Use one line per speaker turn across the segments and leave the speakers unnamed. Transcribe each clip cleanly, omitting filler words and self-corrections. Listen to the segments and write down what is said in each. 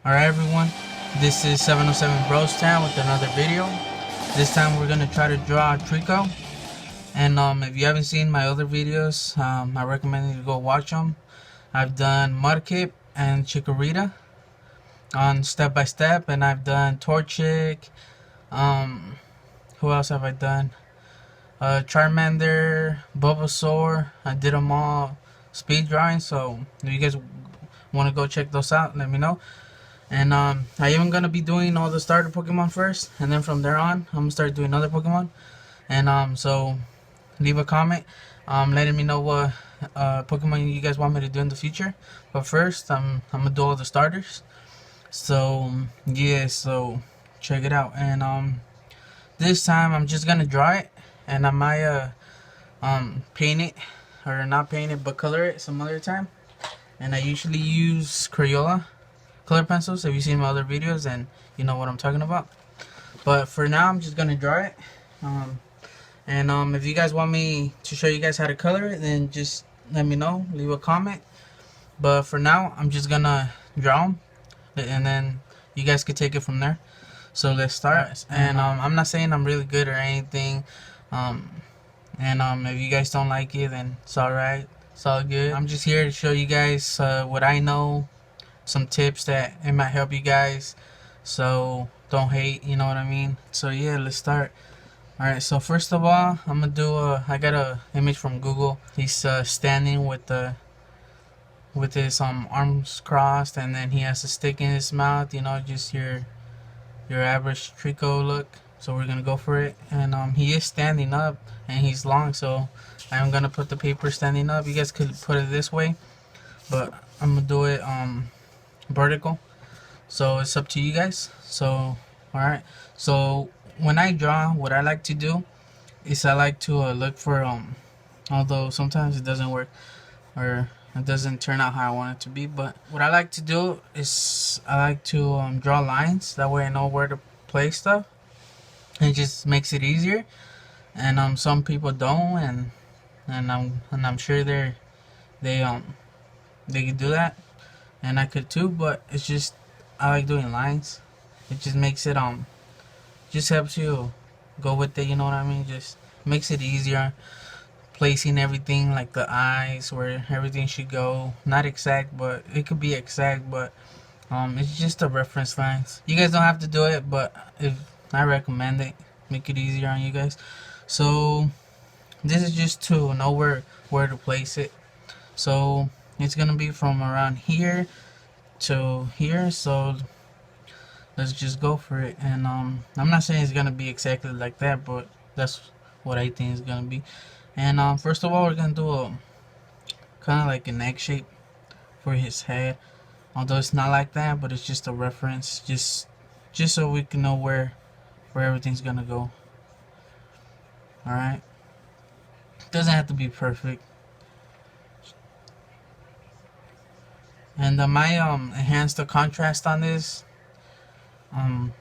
Alright everyone, this is 707 Bros Town with another video. This time we're gonna try to draw Treecko. And if you haven't seen my other videos, I recommend you to go watch them. I've done mudkip and chikorita on step by step, and I've done torchic. Who else have I done? Charmander, Bulbasaur. I did them all speed drawing, so if you guys want to go check those out, let me know. And I am gonna be doing all the starter Pokemon first, and then from there on, I'm gonna start doing other Pokemon. And so leave a comment, letting me know what Pokemon you guys want me to do in the future. But first, I'm gonna do all the starters. So yeah, so check it out. And this time I'm just gonna draw it, and I might paint it, or not paint it, but color it some other time. And I usually use Crayola color pencils. If you've seen my other videos, and you know what I'm talking about. But for now, I'm just gonna draw it. And if you guys want me to show you guys how to color it, then just let me know, leave a comment. But for now, I'm just gonna draw them, and then you guys could take it from there. So let's start. And I'm not saying I'm really good or anything. And if you guys don't like it, then it's alright. It's all good. I'm just here to show you guys what I know, some tips that it might help you guys, so don't hate, you know what I mean. So yeah, let's start. Alright, so first of all, I'm gonna do I got a image from Google. He's standing with his arms crossed, and then he has a stick in his mouth, you know, just your average Treecko look. So we're gonna go for it. And he is standing up, and he's long, so I'm gonna put the paper standing up. You guys could put it this way, but I'm gonna do it vertical, so it's up to you guys. So alright, so when I draw, what I like to do is I like to look for although sometimes it doesn't work, or it doesn't turn out how I want it to be, but what I like to do is I like to draw lines. That way I know where to place stuff. It just makes it easier. And some people don't, and I'm sure they can do that, and I could too, but it's just I like doing lines. It just makes it just helps you go with it, you know what I mean. Just makes it easier placing everything, like the eyes, where everything should go. Not exact, but it could be exact, but it's just a reference lines. You guys don't have to do it, but if I recommend it, make it easier on you guys. So this is just to know where to place it. So it's gonna be from around here to here, so let's just go for it. And I'm not saying it's gonna be exactly like that, but that's what I think it's gonna be. And first of all, we're gonna do a kind of like an egg shape for his head, although it's not like that, but it's just a reference, just so we can know where everything's gonna go. Alright, doesn't have to be perfect. And I might enhance the contrast on this. And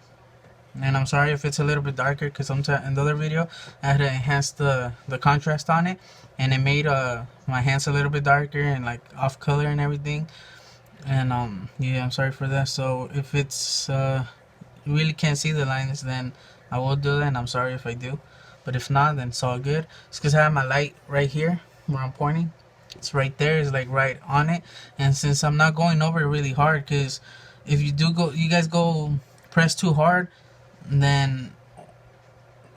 I'm sorry if it's a little bit darker, because in the other video I had to enhance the contrast on it, and it made my hands a little bit darker and like off color and everything. And yeah, I'm sorry for that. So if it's you really can't see the lines, then I will do that, and I'm sorry if I do. But if not, then it's all good. It's because I have my light right here where I'm pointing. It's right there. It's like right on it. And since I'm not going over it really hard, because if you guys go press too hard, then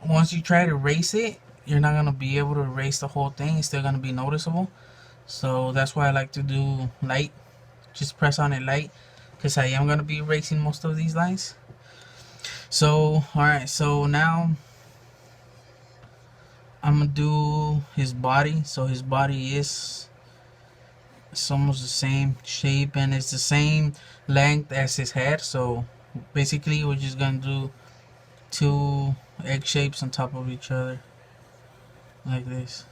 once you try to erase it, you're not gonna be able to erase the whole thing. It's still gonna be noticeable. So that's why I like to do light. Just press on it light, because I am gonna be erasing most of these lines. So alright, so now I'm gonna do his body. So his body is, it's almost the same shape, and it's the same length as his head. So basically we're just gonna do two egg shapes on top of each other like this.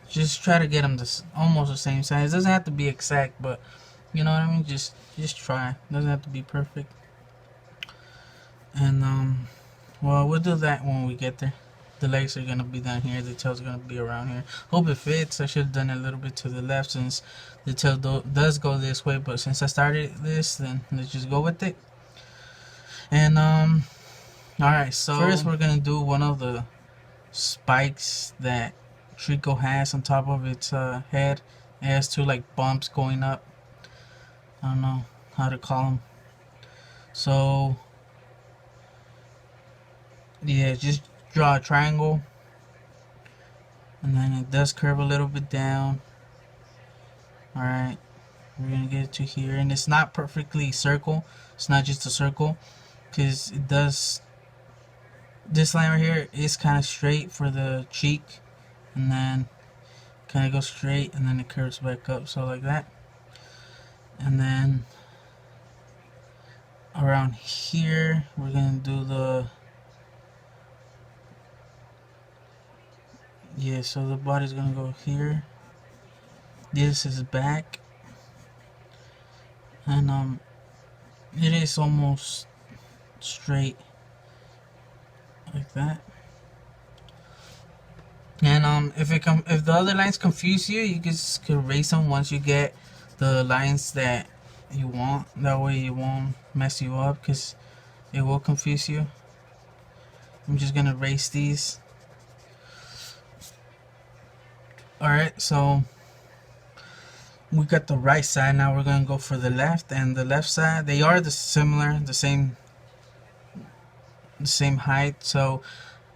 Just try to get them almost the same size. It doesn't have to be exact, but you know what I mean. Just try. It doesn't have to be perfect. And well, we'll do that when we get there. the legs are gonna be down here, the tail's gonna be around here. Hope it fits. I should have done it a little bit to the left since the tail does go this way, but since I started this, then let's just go with it. And alright, so first we're gonna do one of the spikes that Treecko has on top of its head. It has two like bumps going up. I don't know how to call them. So yeah, just draw a triangle, and then it does curve a little bit down. Alright, we're gonna get it to here, and it's not perfectly circle. It's not just a circle, because it does, this line right here is kind of straight for the cheek, and then kind of goes straight, and then it curves back up, so like that. And then around here we're gonna do the, yeah, so the body's gonna go here. This is back, and it is almost straight like that. And if the other lines confuse you, you just can erase them once you get the lines that you want. That way it won't mess you up, because it will confuse you. I'm just gonna erase these. Alright, so we got the right side. Now we're gonna go for the left, and the left side, they are the same height. So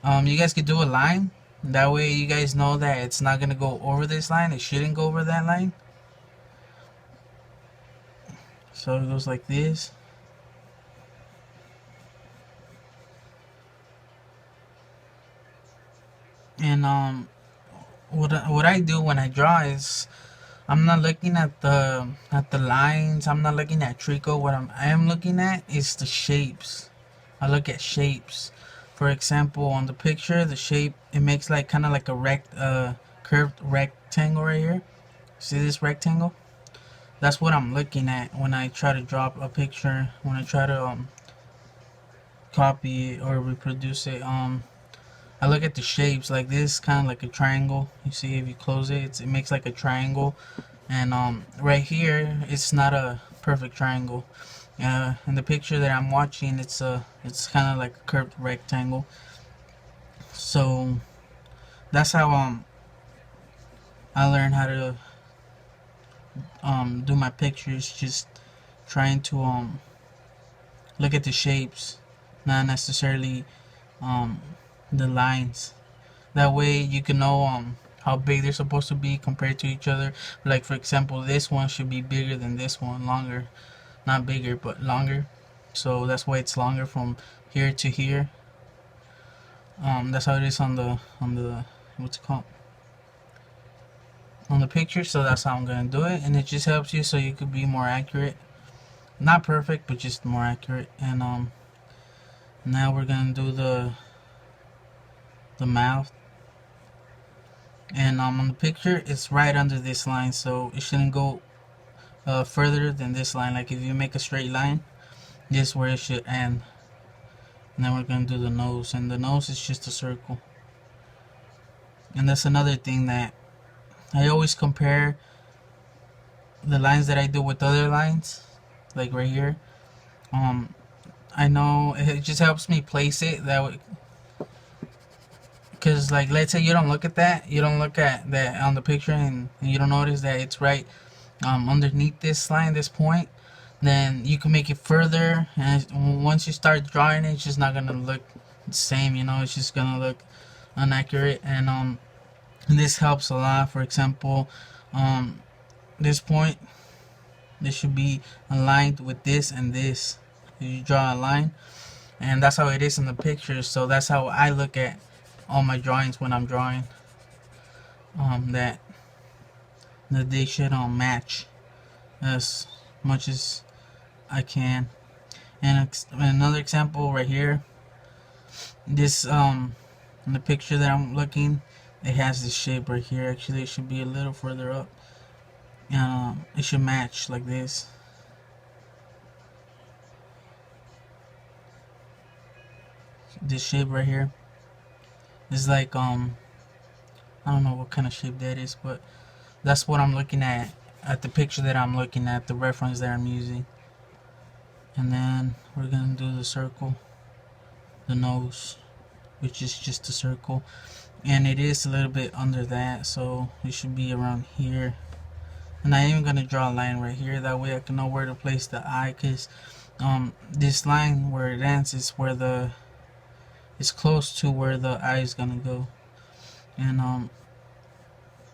you guys could do a line. That way you guys know that it's not gonna go over this line. It shouldn't go over that line. So it goes like this. And what I do when I draw is, I'm not looking at the lines. I'm not looking at Treecko. What I am looking at is the shapes. I look at shapes. For example, on the picture, the shape, it makes like kind of like a curved rectangle right here. See this rectangle? That's what I'm looking at when I try to draw a picture. When I try to copy it or reproduce it. I look at the shapes. Like this, kind of like a triangle. You see, if you close it, it makes like a triangle. And right here, it's not a perfect triangle. In the picture that I'm watching, it's kind of like a curved rectangle. So that's how I learned how to do my pictures. Just trying to look at the shapes, not necessarily the lines. That way you can know how big they're supposed to be compared to each other. Like for example, this one should be bigger than this one, longer. Not bigger, but longer. So that's why it's longer from here to here. That's how it is on the what's it called, on the picture. So that's how I'm gonna do it, and it just helps you so you could be more accurate. Not perfect, but just more accurate. And now we're gonna do the mouth. And on the picture, it's right under this line, so it shouldn't go further than this line. Like if you make a straight line, this is where it should end. And then we're gonna do the nose, and the nose is just a circle. And that's another thing, that I always compare the lines that I do with other lines, like right here. I know it just helps me place it that way. Because like, let's say you don't look at that on the picture, and you don't notice that it's right underneath this line, this point. Then you can make it further, and once you start drawing it, it's just not gonna look the same, you know. It's just gonna look inaccurate. And this helps a lot. For example, this point, this should be aligned with this and this. You draw a line, and that's how it is in the picture. So that's how I look at all my drawings when I'm drawing, that they should match as much as I can. And another example right here, this in the picture that I'm looking, it has this shape right here. Actually, it should be a little further up, and it should match like this. This shape right here, It's like I don't know what kind of shape that is, but that's what I'm looking at the picture that I'm looking at, the reference that I'm using. And then we're gonna do the circle, the nose, which is just a circle, and it is a little bit under that, so it should be around here. And I am gonna draw a line right here, that way I can know where to place the eye, because this line where it ends is where it's close to where the eye is gonna go. And I'm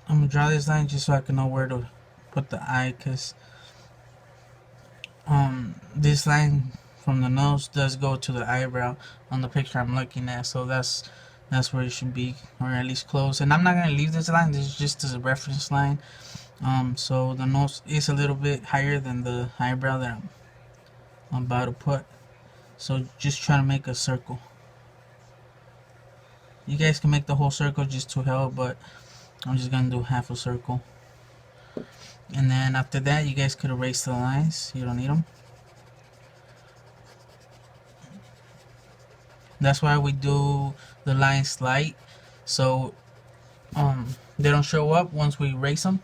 gonna draw this line just so I can know where to put the eye, because this line from the nose does go to the eyebrow on the picture I'm looking at, so that's where it should be, or at least close. And I'm not gonna leave this line, this is just as a reference line. So the nose is a little bit higher than the eyebrow that I'm about to put, so just try to make a circle. You guys can make the whole circle just to help, but I'm just gonna do half a circle. And then after that, you guys could erase the lines, you don't need them. That's why we do the lines light, so they don't show up once we erase them.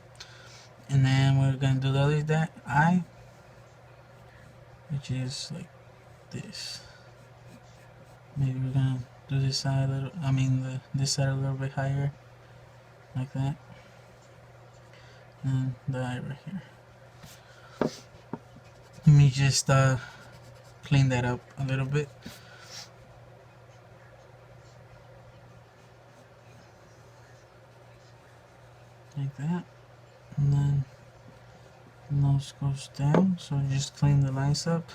And then we're gonna do the other eye, which is like this. Maybe we're gonna do this side a little, this side a little bit higher, like that. And the eye right here. Let me just clean that up a little bit. Like that. And then the nose goes down, so just clean the lines up.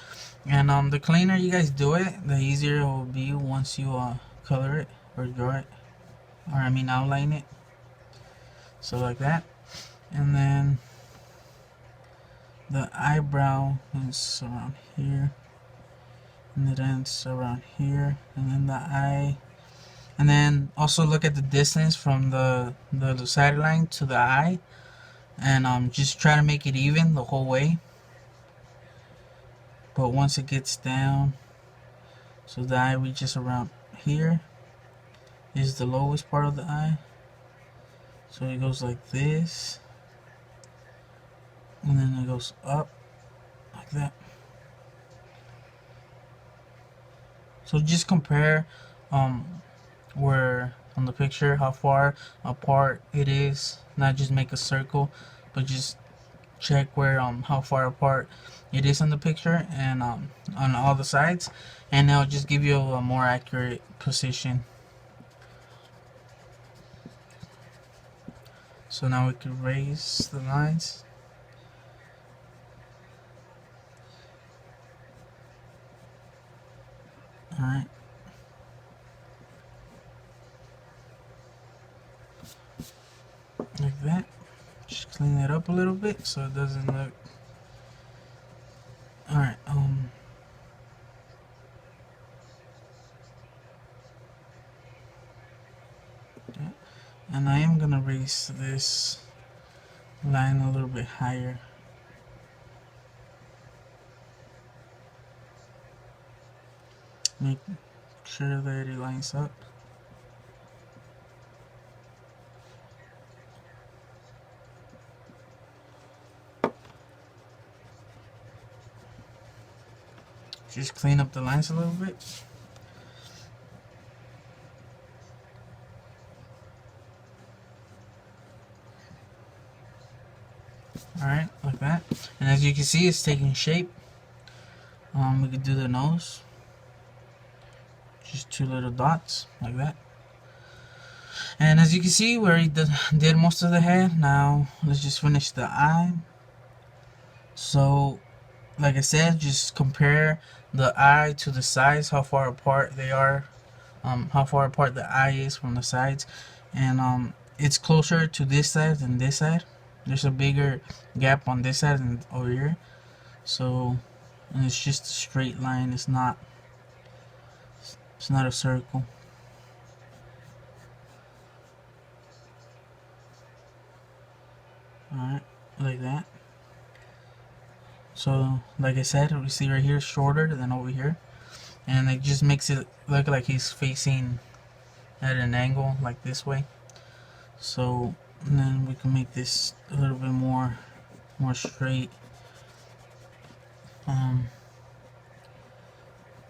And the cleaner you guys do it, the easier it will be once you color it or draw it, or outline it. So like that. And then the eyebrow is around here, and it ends around here, and then the eye. And then also look at the distance from the sideline to the eye, and just try to make it even the whole way. But once it gets down, so the eye reaches around here, is the lowest part of the eye. So it goes like this, and then it goes up like that. So just compare where on the picture how far apart it is, not just make a circle, but just check where how far apart it is on the picture, and on all the sides, and it'll just give you a more accurate position. So now we can erase the lines. Alright. Like that. Just clean that up a little bit so it doesn't look. Alright, and I am gonna raise this line a little bit higher. Make sure that it lines up. Just clean up the lines a little bit. Alright, like that. And as you can see, it's taking shape. We could do the nose. Just two little dots, like that. And as you can see, we already did most of the head. Now, let's just finish the eye. So, like I said, just compare the eye to the sides, how far apart they are, how far apart the eye is from the sides, and it's closer to this side than this side. There's a bigger gap on this side than over here. So, and it's just a straight line. It's not a circle. Alright, like that. So, like I said, we see right here shorter than over here, and it just makes it look like he's facing at an angle like this way. So and then we can make this a little bit more straight.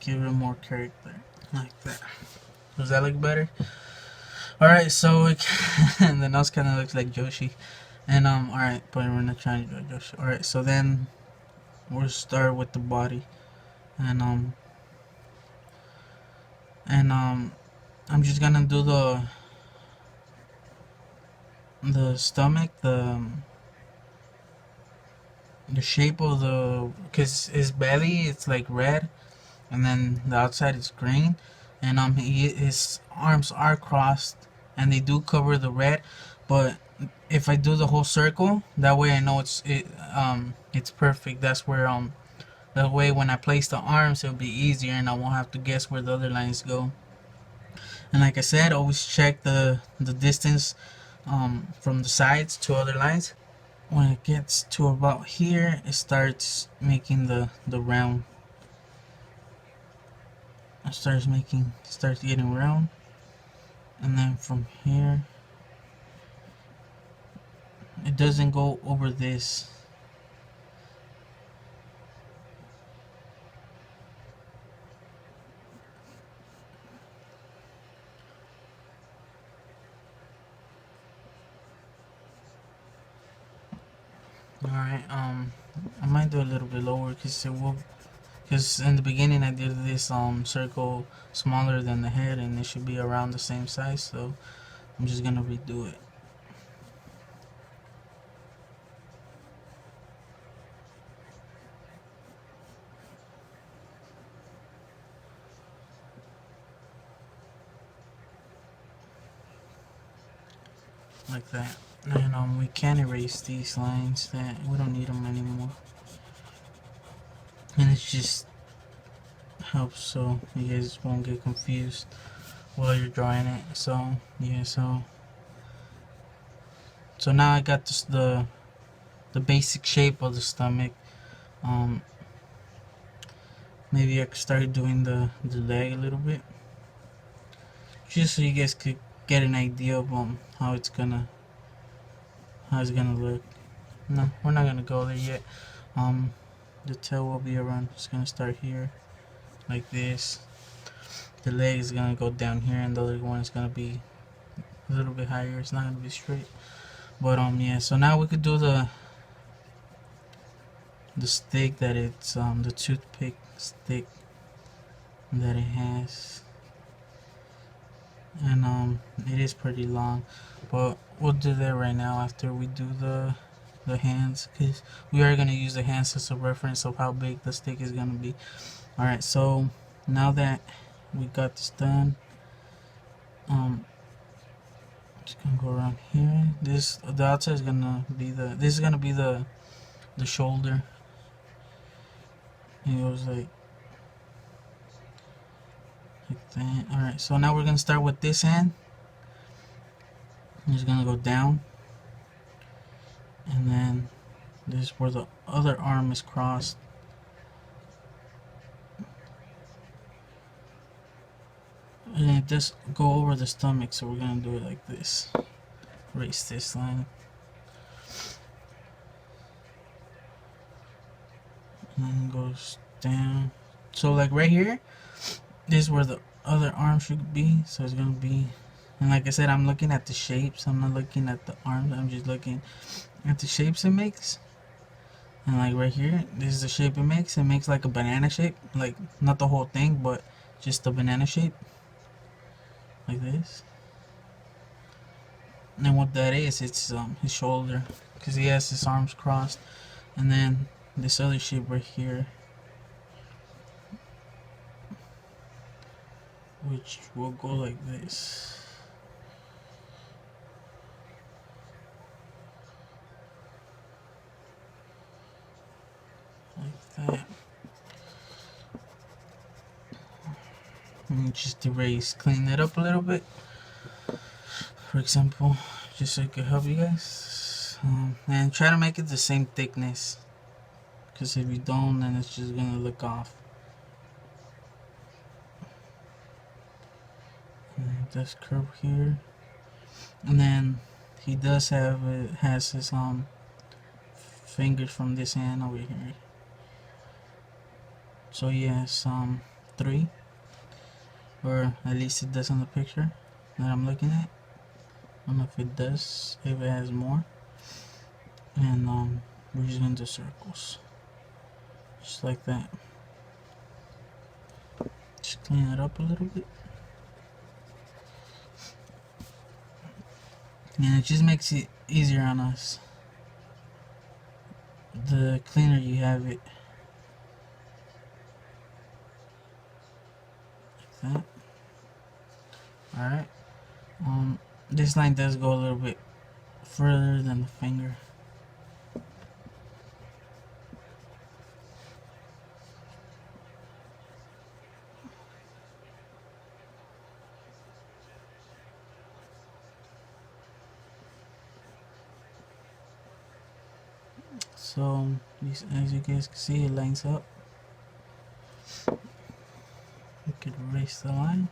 Give it more character like that. Does that look better? Alright, so and the nose kind of looks like Yoshi. And alright, but we're not trying to do Yoshi. Alright, so then we'll start with the body. And I'm just gonna do the stomach, the shape of the, cause his belly it's like red, and then the outside is green, and his arms are crossed, and they do cover the red, but if I do the whole circle, that way I know it's perfect. That's where that way when I place the arms, it'll be easier, and I won't have to guess where the other lines go. And like I said, always check the distance from the sides to other lines. When it gets to about here, it starts making the round. It starts getting round, and then from here, it doesn't go over this. Alright, I might do a little bit lower because in the beginning I did this circle smaller than the head, and it should be around the same size, so I'm just gonna redo it. Like that. And we can erase these lines, that we don't need them anymore. And it just helps so you guys won't get confused while you're drawing it. So yeah, so now I got this, the basic shape of the stomach. Maybe I could start doing the leg a little bit, just so you guys could get an idea of how it's gonna look. No, we're not gonna go there yet. The tail will be around. It's gonna start here, like this. The leg is gonna go down here, and the other one is gonna be a little bit higher. It's not gonna be straight. But yeah. So now we could do the stick that it's the toothpick stick that it has, and it is pretty long, but we'll do that right now after we do the hands, because we are going to use the hands as a reference of how big the stick is going to be. Alright, so now that we got this done, just gonna go around here. The outside is gonna be this is gonna be the shoulder. It goes like that. Alright, so now we're gonna start with this hand. I'm just gonna go down, and then this is where the other arm is crossed. And it does go over the stomach, so we're gonna do it like this. Erase this line. And then it goes down. So like right here, this is where the other arm should be. So it's gonna be, and like I said, I'm looking at the shapes. I'm not looking at the arms. I'm just looking at the shapes it makes. And like right here, this is the shape it makes. It makes like a banana shape. Like not the whole thing, but just the banana shape. Like this. And what that is, it's his shoulder, because he has his arms crossed. And then this other shape right here, which will go like this. Like that. And just erase, clean it up a little bit. For example, just so it could help you guys. And try to make it the same thickness, because if you don't, then it's just gonna look off. And this curve here, and then he does have has his fingers from this hand over here. So he has 3, or at least it does on the picture that I'm looking at. I don't know if it does, if it has more. And we're just gonna do circles, just like that. Just clean it up a little bit, and it just makes it easier on us the cleaner you have it. Like that. Alright. This line does go a little bit further than the finger. So, as you guys can see, it lines up. You could erase the line.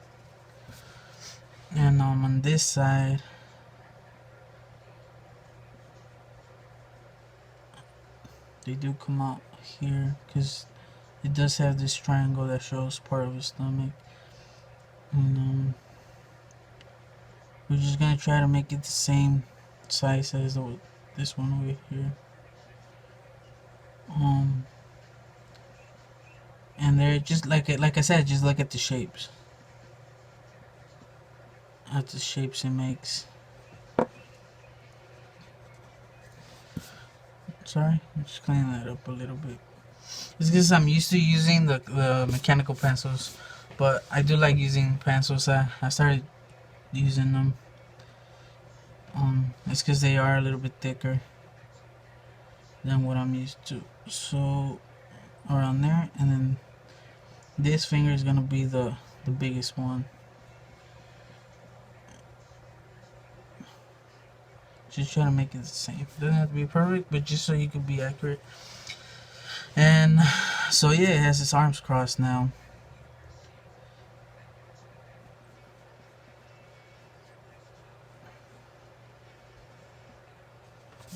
And on this side, they do come out here because it does have this triangle that shows part of his stomach. And we're just gonna try to make it the same size as this one over here. And they're just like I said, just look at the shapes. At the shapes it makes. Sorry, I'm just cleaning that up a little bit. It's because I'm used to using the mechanical pencils, but I do like using pencils. I started using them. It's because they are a little bit thicker than what I'm used to. So around there, and then this finger is gonna be the biggest one. Just try to make it the same. Doesn't have to be perfect, but just so you can be accurate. And so yeah, it has its arms crossed now.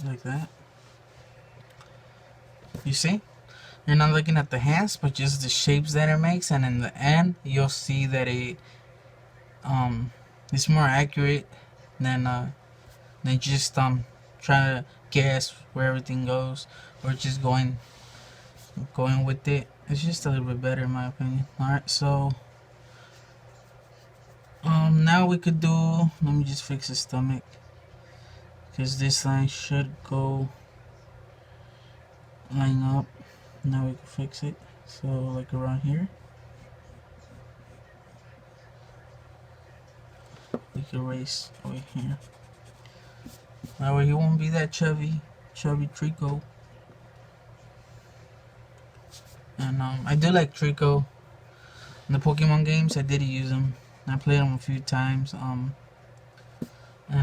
Like that. You see? You're not looking at the hands, but just the shapes that it makes, and in the end, you'll see that it's more accurate than just trying to guess where everything goes, or just going with it. It's just a little bit better in my opinion. Alright, so now we could do, let me just fix his stomach, because this line should line up. Now we can fix it. So like around here, we can erase over here. That way he won't be that chubby Treecko. And I do like Treecko. In the Pokemon games, I did use him. I played him a few times. And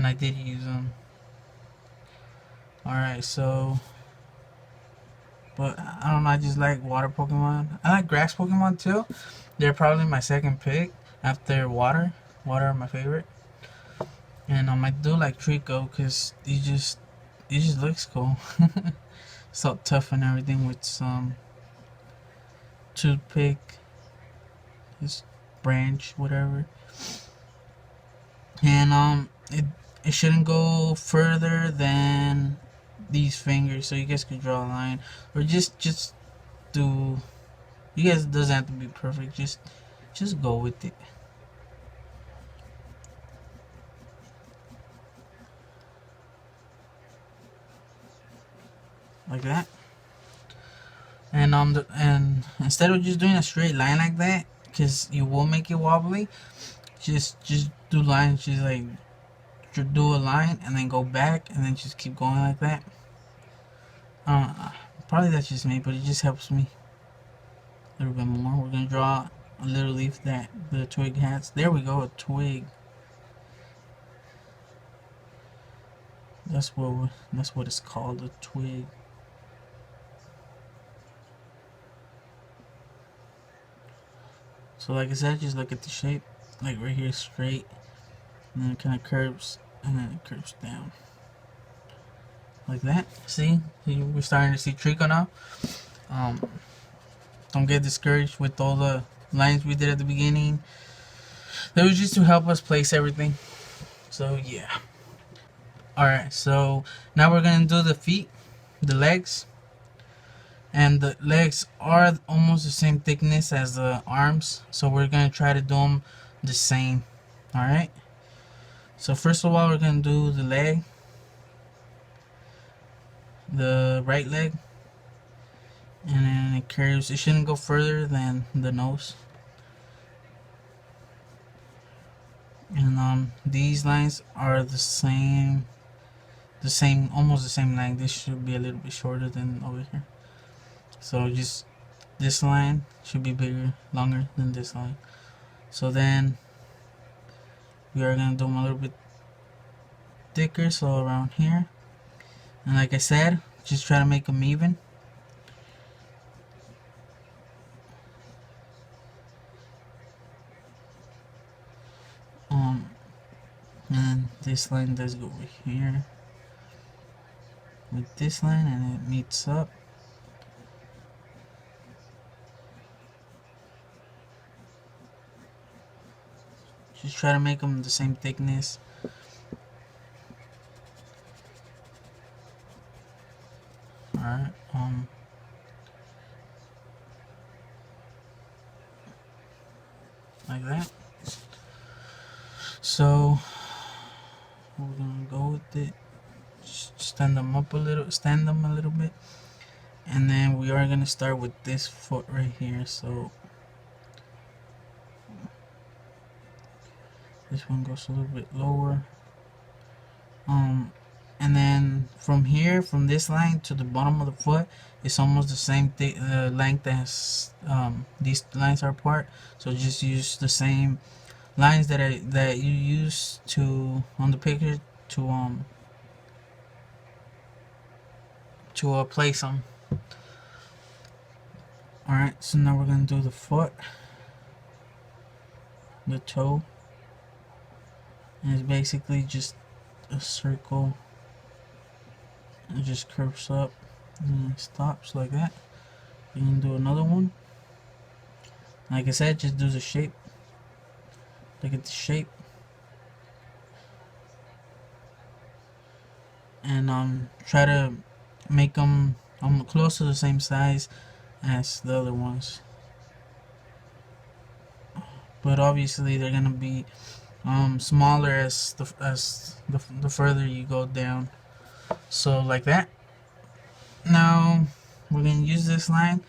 I did use him. Alright, so, but I don't know, I just like water Pokemon. I like grass Pokemon too. They're probably my second pick after water. Water are my favorite. And I do like Treecko because he just looks cool. So tough and everything with some toothpick, his branch, whatever. And it shouldn't go further than these fingers, so you guys could draw a line, or just do. You guys, doesn't have to be perfect. Just go with it. Like that. And and instead of just doing a straight line like that, because you will make it wobbly, just do lines. Just like do a line and then go back and then just keep going like that. Probably that's just me, but it just helps me a little bit more. We're gonna draw a little leaf that the twig has. There we go, a twig. That's what it's called, a twig. So like I said, just look at the shape. like right here straight, and then it kind of curves, and then it curves down like that. See, we're starting to see Treecko now. Don't get discouraged with all the lines we did at the beginning. That was just to help us place everything. So yeah. Alright, so now we're gonna do the feet, the legs. And the legs are almost the same thickness as the arms, so we're gonna try to do them the same. Alright, so first of all, we're gonna do the leg, the right leg, and then it curves. It shouldn't go further than the nose. And these lines are the same, almost the same length. This should be a little bit shorter than over here. So just this line should be bigger, longer than this line. So then we are gonna do them a little bit thicker, so around here. And like I said, just try to make them even. And this line does go over here with this line, and it meets up. Just try to make them the same thickness. Alright, like that. So we're gonna go with it. Just stand them up a little, bit, and then we are gonna start with this foot right here. So this one goes a little bit lower. And then from here, from this line to the bottom of the foot, it's almost the same length as these lines are apart. So just use the same lines that you use to on the picture to place them. Alright, so now we're gonna do the foot, the toe, and it's basically just a circle. It just curves up and it stops like that. You can do another one. Like I said, just do the shape. Look at the shape. And try to make them close to the same size as the other ones. But obviously they're gonna be smaller as the further you go down. So like that. Now we're gonna use this line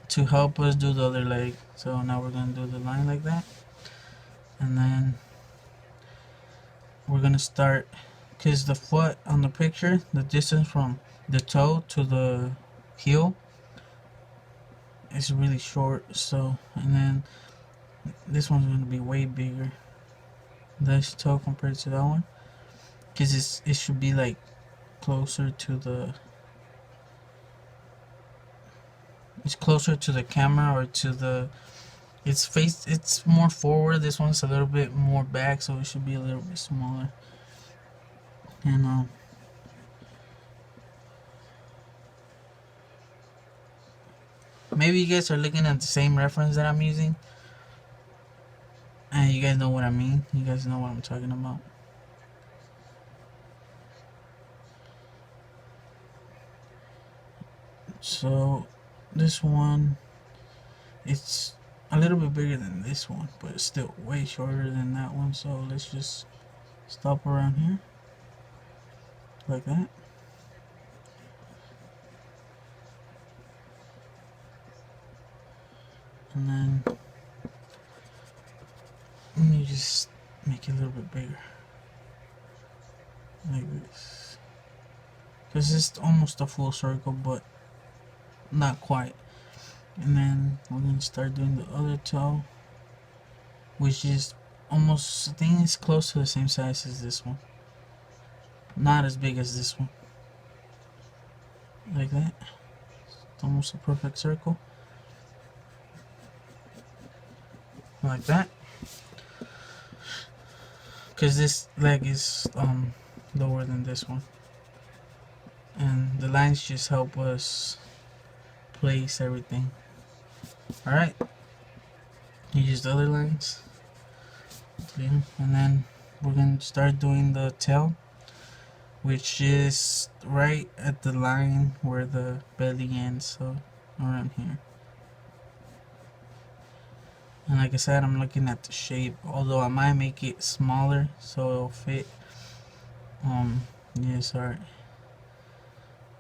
to help us do the other leg. So now we're gonna do the line like that, and then we're gonna start, because the foot on the picture, the distance from the toe to the heel is really short. So, and then this one's gonna be way bigger, this toe compared to that one, because it should be like closer to the camera, or to the it's more forward. This one's a little bit more back, so it should be a little bit smaller. And maybe you guys are looking at the same reference that I'm using, and you guys know what I mean. You guys know what I'm talking about. So this one, it's a little bit bigger than this one, but it's still way shorter than that one. So let's just stop around here like that. And then let me just make it a little bit bigger like this, because it's almost a full circle, but not quite. And then we're gonna start doing the other toe, which is almost, I think it's close to the same size as this one, not as big as this one, like that. It's almost a perfect circle, like that. because this leg is lower than this one, and the lines just help us place everything. Alright, you use the other lines, and then we're gonna start doing the tail, which is right at the line where the belly ends, so around here. And like I said, I'm looking at the shape, although I might make it smaller so it'll fit. Yeah, sorry.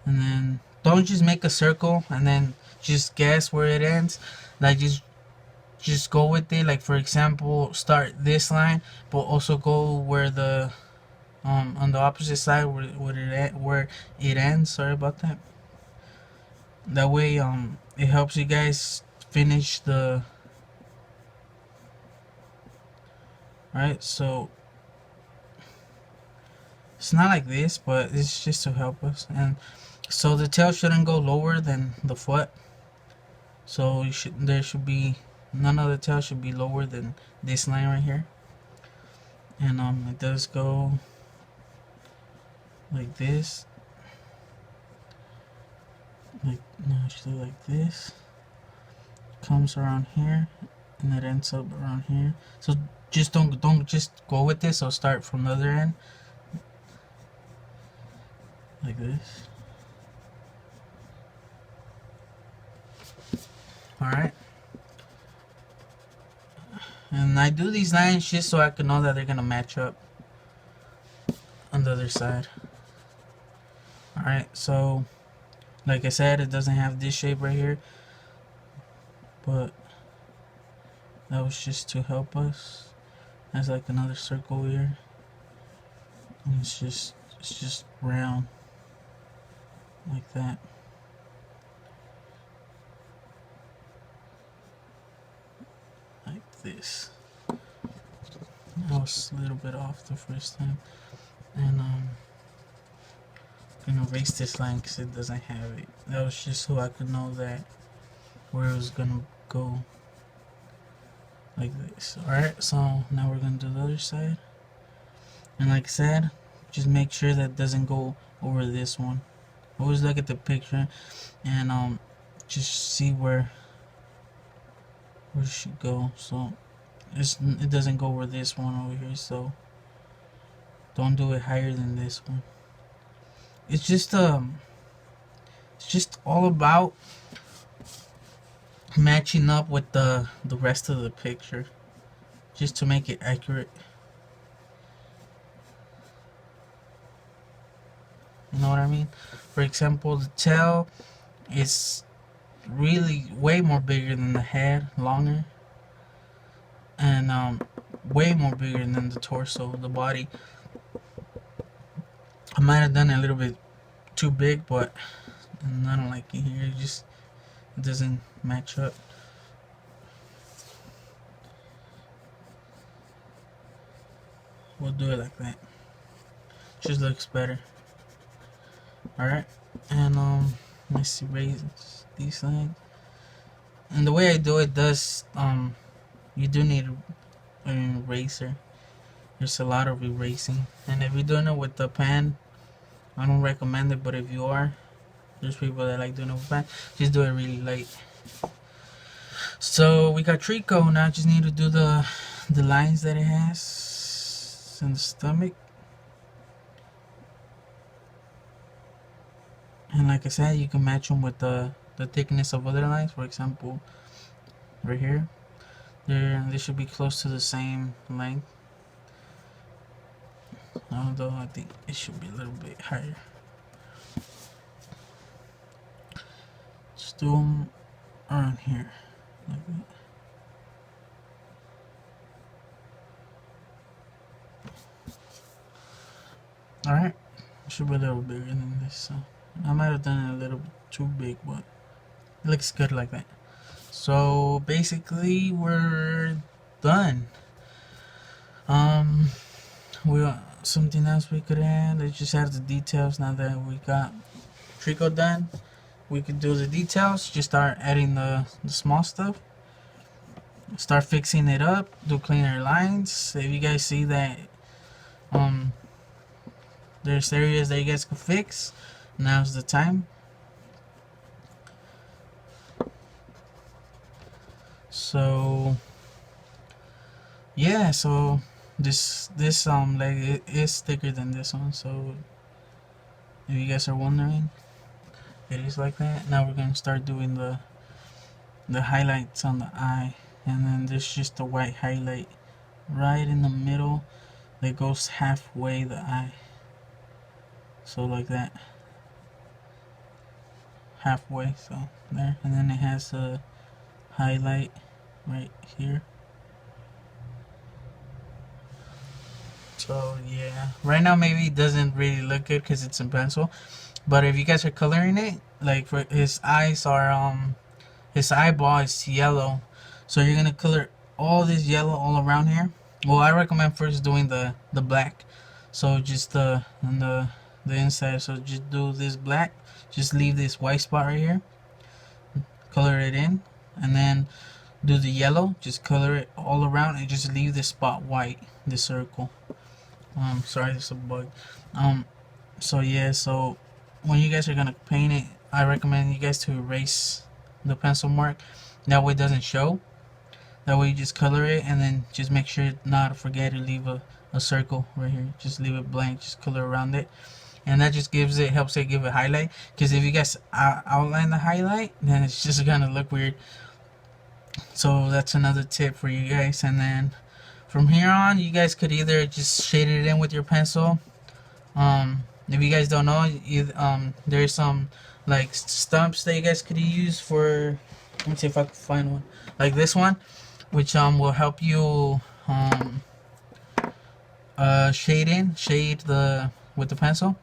And then don't just make a circle and then just guess where it ends. Like just go with it. Like for example, start this line, but also go where the on the opposite side where it ends. Sorry about that. That way it helps you guys finish the. Right, so it's not like this, but it's just to help us. And so the tail shouldn't go lower than the foot. So there should be none of the tail should be lower than this line right here. And it does go like this. Like no, actually like this. Comes around here and it ends up around here. So just don't just go with this, so start from the other end. Like this. Alright. And I do these lines just so I can know that they're gonna match up on the other side. Alright, so like I said, it doesn't have this shape right here, but that was just to help us. There's like another circle here, and it's just round like that. Like this. I was a little bit off the first time, and I'm gonna erase this line because it doesn't have it. That was just so I could know that where it was gonna go. Like this. Alright, so now we're gonna do the other side. And like I said, just make sure that it doesn't go over this one. Always look at the picture and just see where it should go. So it doesn't go over this one over here, so don't do it higher than this one. It's just all about matching up with the rest of the picture, just to make it accurate. You know what I mean? For example, the tail is really way more bigger than the head, longer, and way more bigger than the torso, the body. I might have done it a little bit too big, but I don't like it here. It doesn't match up. We'll do it like that. Just looks better. Alright, and let's erase these lines. And the way I do it does you do need an eraser. There's a lot of erasing, and if you're doing it with the pen, I don't recommend it, but if you are, there's people that like doing it with pen, just do it really light. So we got Treecko. Now I just need to do the lines that it has in the stomach. And like I said, you can match them with the thickness of other lines. For example, right here, they should be close to the same length. Although I think it should be a little bit higher. Just do them around here, like that. Alright, it should be a little bigger than this. So I might have done it a little bit too big, but it looks good like that. So basically, we're done. Something else we could add. Let's just add the details. Now that we got Treecko done, we could do the details. Just start adding the small stuff. Start fixing it up. Do cleaner lines. If you guys see that there's areas that you guys can fix. Now's the time. So yeah, so this leg it is thicker than this one. So if you guys are wondering, it is like that. Now we're gonna start doing the highlights on the eye, and then there's just a white highlight right in the middle that goes halfway the eye. So like that, halfway. So there, and then it has a highlight right here. So yeah, right now maybe it doesn't really look good because it's in pencil, but if you guys are coloring it, like for his eyes are his eyeball is yellow, so you're gonna color all this yellow all around here. Well, I recommend first doing the black, so just the inside. So just do this black, just leave this white spot right here, color it in, and then do the yellow, just color it all around and just leave this spot white, this circle. Sorry, there's a bug. So yeah, so when you guys are gonna paint it, I recommend you guys to erase the pencil mark. That way it doesn't show. That way you just color it and then just make sure not to forget to leave a circle right here. Just leave it blank, just color around it. And that just helps it give a highlight. Because if you guys outline the highlight, then it's just gonna look weird. So that's another tip for you guys. And then from here on, you guys could either just shade it in with your pencil. If you guys don't know, there's some like stumps that you guys could use for. Let me see if I can find one like this one, which will help you shade with the pencil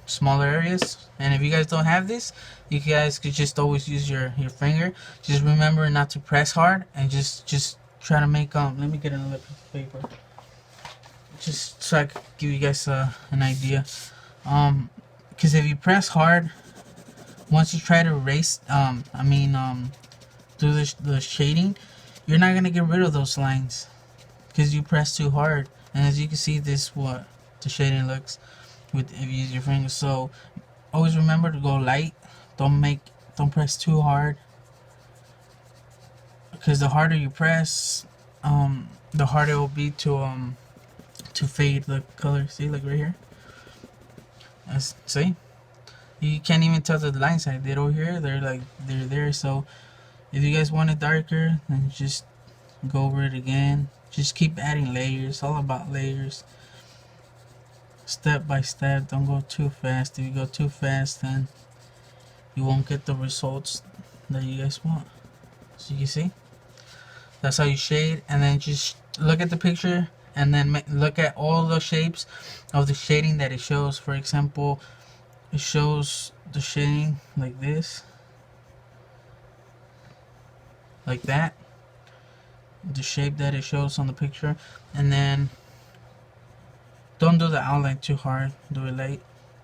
smaller areas. And if you guys don't have this, you guys could just always use your finger. Just remember not to press hard and just try to make let me get another piece of paper just so I can give you guys an idea. Because if you press hard, once you try to erase do the shading, you're not gonna get rid of those lines because you press too hard. And as you can see, this what the shading looks with if you use your fingers. So always remember to go light. Don't press too hard, because the harder you press, the harder it will be to fade the color. See, like right here. See, you can't even tell the lines I did over here. They're there. So if you guys want it darker, then just go over it again. Just keep adding layers. All about layers. Step by step. Don't go too fast. If you go too fast, then you won't get the results that you guys want. So you can see, that's how you shade. And then just look at the picture and then look at all the shapes of the shading that it shows. For example, it shows the shading like this, like that, the shape that it shows on the picture. And then don't do the outline too hard, do it light,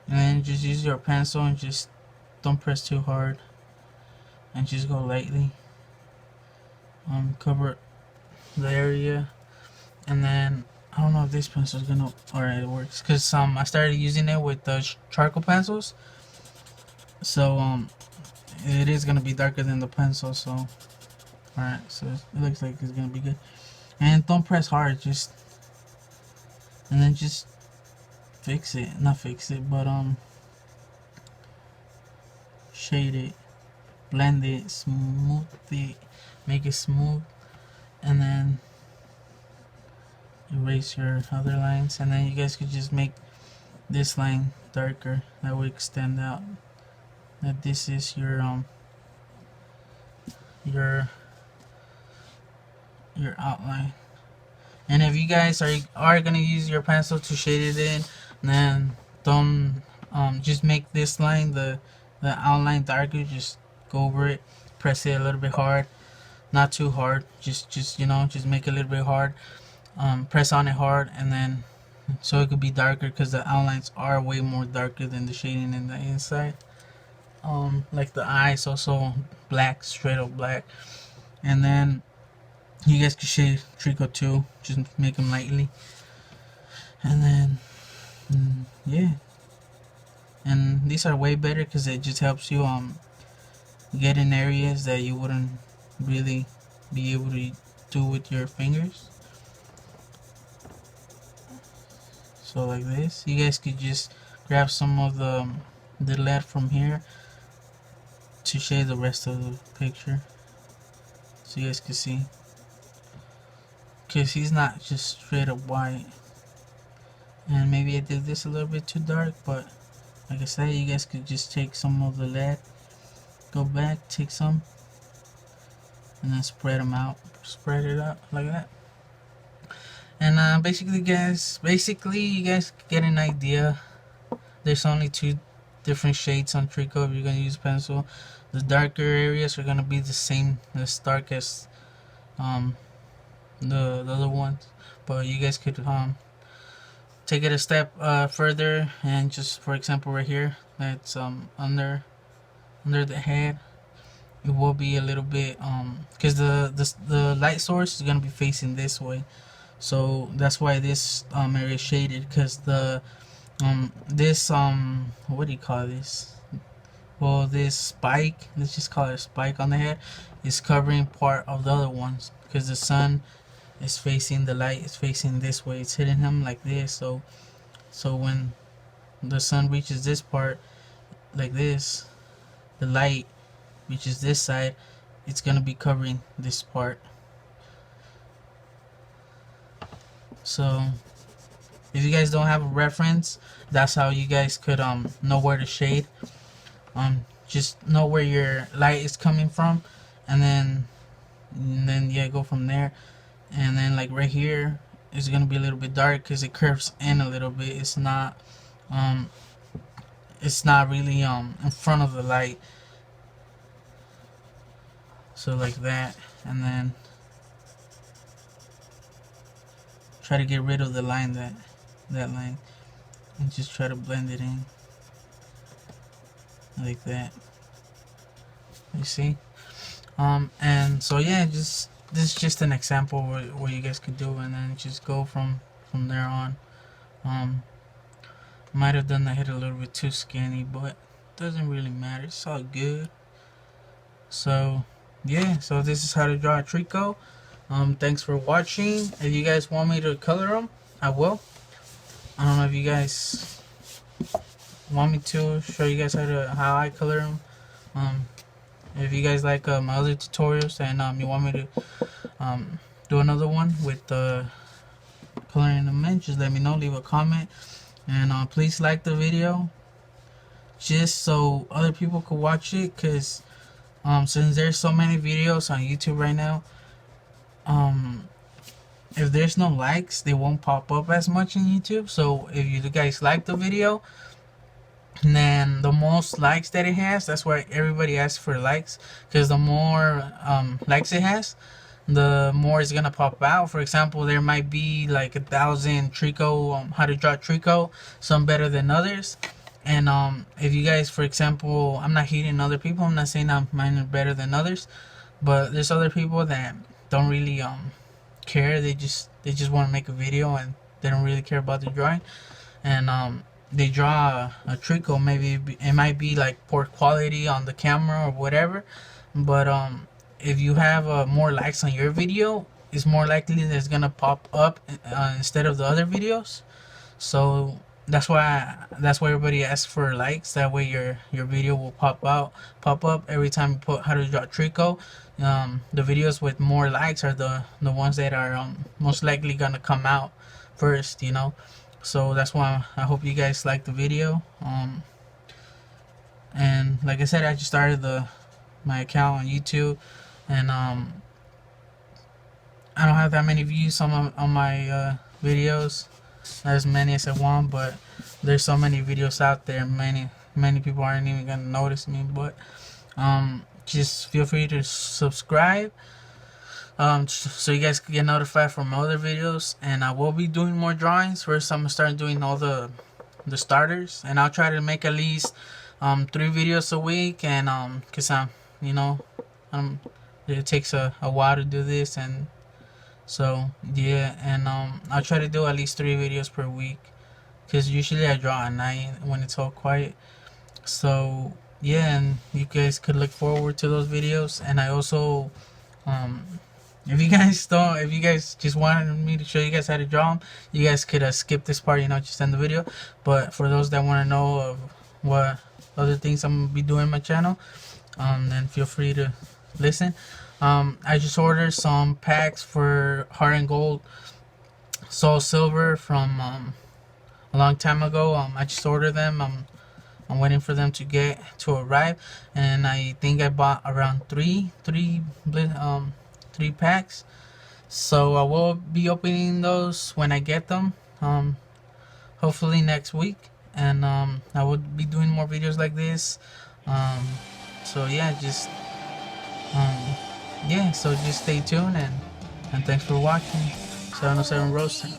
and then just use your pencil and just don't press too hard and just go lightly. Cover the area. And then I don't know if this pencil is gonna, alright, it works, because I started using it with the charcoal pencils, so it is gonna be darker than the pencil. So alright, so it looks like it's gonna be good. And don't press hard, and then just not fix it, but shade it, blend it, smooth it, make it smooth, and then erase your other lines. And then you guys could just make this line darker, that will extend out, that this is your outline. And if you guys are gonna use your pencil to shade it in, then don't just make this line the outline darker. Just go over it, press it a little bit hard, not too hard, just just make it a little bit hard, press on it hard, and then so it could be darker, because the outlines are way more darker than the shading in the inside. Like the eyes also black, straight up black. And then you guys can shade Treecko too, just make them lightly. And then yeah, and these are way better because it just helps you get in areas that you wouldn't really be able to do with your fingers. So like this, you guys could just grab some of the lead from here to shade the rest of the picture, so you guys can see. Cause he's not just straight up white. And maybe I did this a little bit too dark, but like I said, you guys could just take some of the lead, go back, take some, and then spread them out, spread it out like that. And basically you guys get an idea. There's only two different shades on Treecko if you're gonna use pencil. The darker areas are gonna be the same as dark as the other ones, but you guys could take it a step further, and just for example right here, that's under the head, it will be a little bit because the light source is gonna be facing this way, so that's why this area is shaded, because the this what do you call this, well, this spike, let's just call it a spike on the head, is covering part of the other ones, because the sun is facing, the light is facing this way, it's hitting him like this, so when the sun reaches this part like this, the light reaches this side, it's gonna be covering this part. So if you guys don't have a reference, that's how you guys could know where to shade. Just know where your light is coming from, and then yeah, go from there. And then like right here is gonna be a little bit dark because it curves in a little bit. It's not really in front of the light. So like that, and then try to get rid of the line, that line, and just try to blend it in like that. You see? And so yeah, this is just an example where you guys could do, and then just go from there on. Might have done the head a little bit too skinny, but doesn't really matter, it's all good. So yeah, so this is how to draw a Treecko. Thanks for watching. If you guys want me to color them, I will. I don't know if you guys want me to show you guys how I color them. If you guys like my other tutorials, and you want me to do another one with coloring them in, just let me know, leave a comment, and please like the video just so other people could watch it, because since there's so many videos on YouTube right now, if there's no likes, they won't pop up as much in YouTube. So if you guys like the video, then the most likes that it has, that's why everybody asks for likes, because the more likes it has, the more it's gonna pop out. For example, there might be like 1,000 Treecko, how to draw Treecko, some better than others. And if you guys, for example, I'm not hating other people, I'm not saying mine are better than others, but there's other people that don't really care. They just want to make a video, and they don't really care about the drawing, and they draw a Treecko. Maybe it might be like poor quality on the camera or whatever, but if you have more likes on your video, it's more likely that it's gonna pop up instead of the other videos. So that's why everybody asks for likes. That way your video will pop up every time you put how to draw Treecko. The videos with more likes are the ones that are most likely gonna come out first, you know. So that's why I hope you guys like the video. And like I said, I just started my account on YouTube, and I don't have that many views on my videos, not as many as I want, but there's so many videos out there, many people aren't even gonna notice me. But just feel free to subscribe, so you guys can get notified from other videos. And I will be doing more drawings. First, I'm gonna start doing all the starters, and I'll try to make at least 3 videos a week. And cause it takes a while to do this, and So yeah, and I'll try to do at least 3 videos per week, because usually I draw at night when it's all quiet. So yeah, and you guys could look forward to those videos. And I also, um, if you guys just wanted me to show you guys how to draw them, you guys could skip this part, just end the video. But for those that want to know of what other things I'm gonna be doing on my channel, then feel free to listen. I just ordered some packs for Heart and Gold, Soul Silver from a long time ago. I just ordered them. I'm waiting for them to arrive, and I think I bought around three packs. So I will be opening those when I get them. Hopefully next week, and I will be doing more videos like this. So yeah, so just stay tuned, and thanks for watching. 707 Roasting.